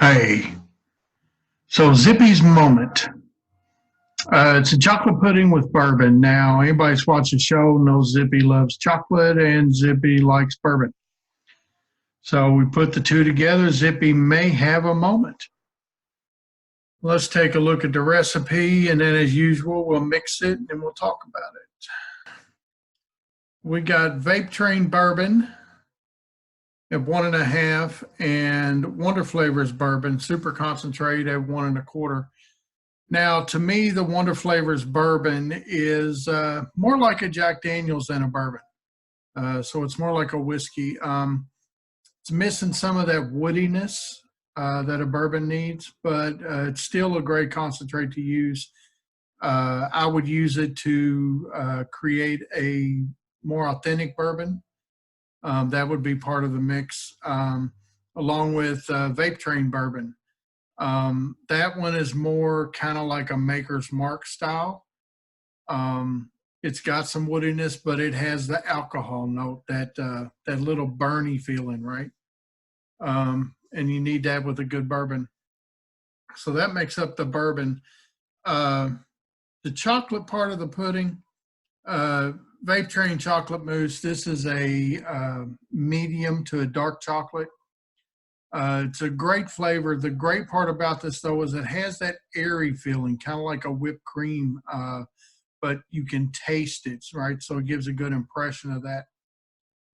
Hey, so Zippy's Moment. It's a chocolate pudding with bourbon. Now, anybody that's watched the show knows Zippy loves chocolate and Zippy likes bourbon. So we put the two together. Zippy may have a moment. Let's take a look at the recipe, and then as usual, we'll mix it and we'll talk about it. We got Vape Train bourbon at 1.5 and Wonder Flavors bourbon, super concentrate at 1.25. Now, to me, the Wonder Flavors bourbon is more like a Jack Daniels than a bourbon. So it's more like a whiskey. It's missing some of that woodiness that a bourbon needs, but it's still a great concentrate to use. I would use it to create a more authentic bourbon. That would be part of the mix, along with Vape Train bourbon. That one is more kind of like a Maker's Mark style. It's got some woodiness, but it has the alcohol note, that little burny feeling, right? And you need that with a good bourbon. So that makes up the bourbon. The chocolate part of the pudding, Vape Train chocolate mousse. This is a medium to a dark chocolate. It's a great flavor. The great part about this, though, is it has that airy feeling, kind of like a whipped cream, but you can taste it, right? So it gives a good impression of that.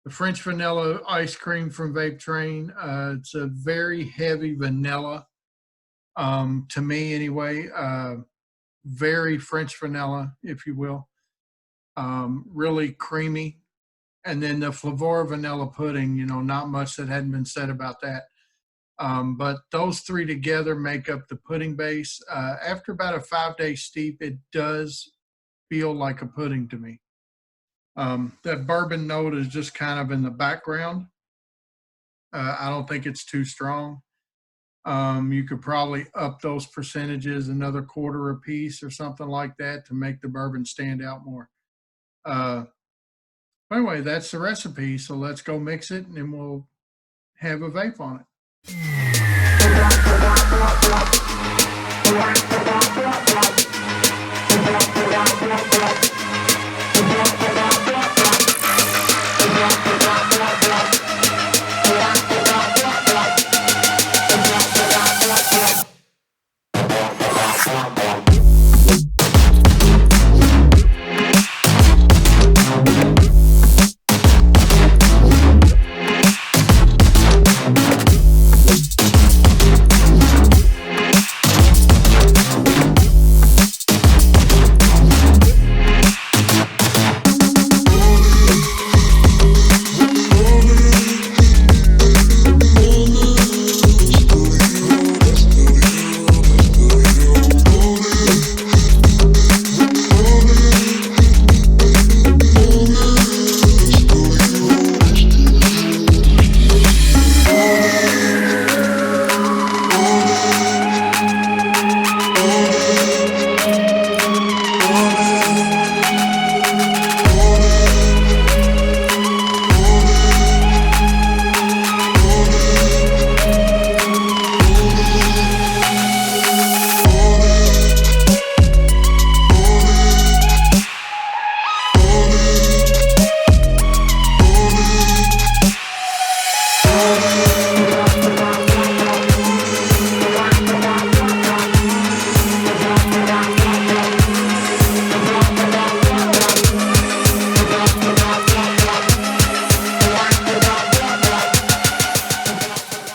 The French vanilla ice cream from Vape Train, it's a very heavy vanilla, to me anyway. Very French vanilla, if you will. Really creamy. And then the Flavor vanilla pudding, not much that hadn't been said about that. But those three together make up the pudding base. After about a 5-day steep, it does feel like a pudding to me. That bourbon note is just kind of in the background. I don't think it's too strong. You could probably up those percentages another quarter a piece or something like that to make the bourbon stand out more. Anyway, that's the recipe. So let's go mix it and then we'll have a vape on it.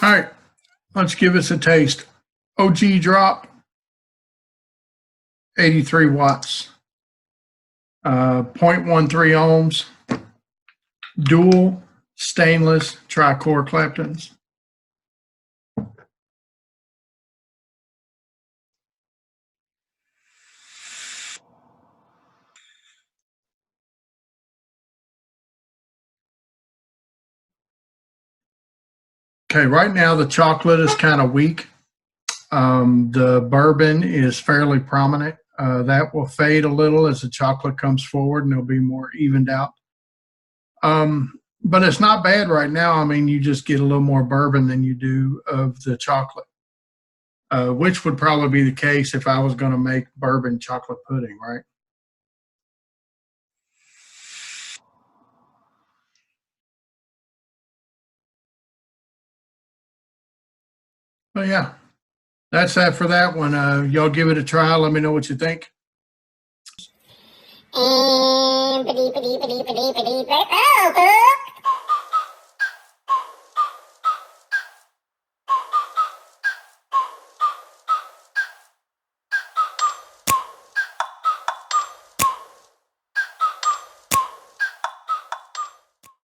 All right, let's give us a taste. OG drop, 83 watts, 0.13 ohms, dual stainless tri-core Claptons. Okay, right now the chocolate is kind of weak. The bourbon is fairly prominent. That will fade a little as the chocolate comes forward and it'll be more evened out. But it's not bad right now. I mean, you just get a little more bourbon than you do of the chocolate. which would probably be the case if I was going to make bourbon chocolate pudding, right? But yeah, that's that for that one. Y'all give it a try. Let me know what you think. And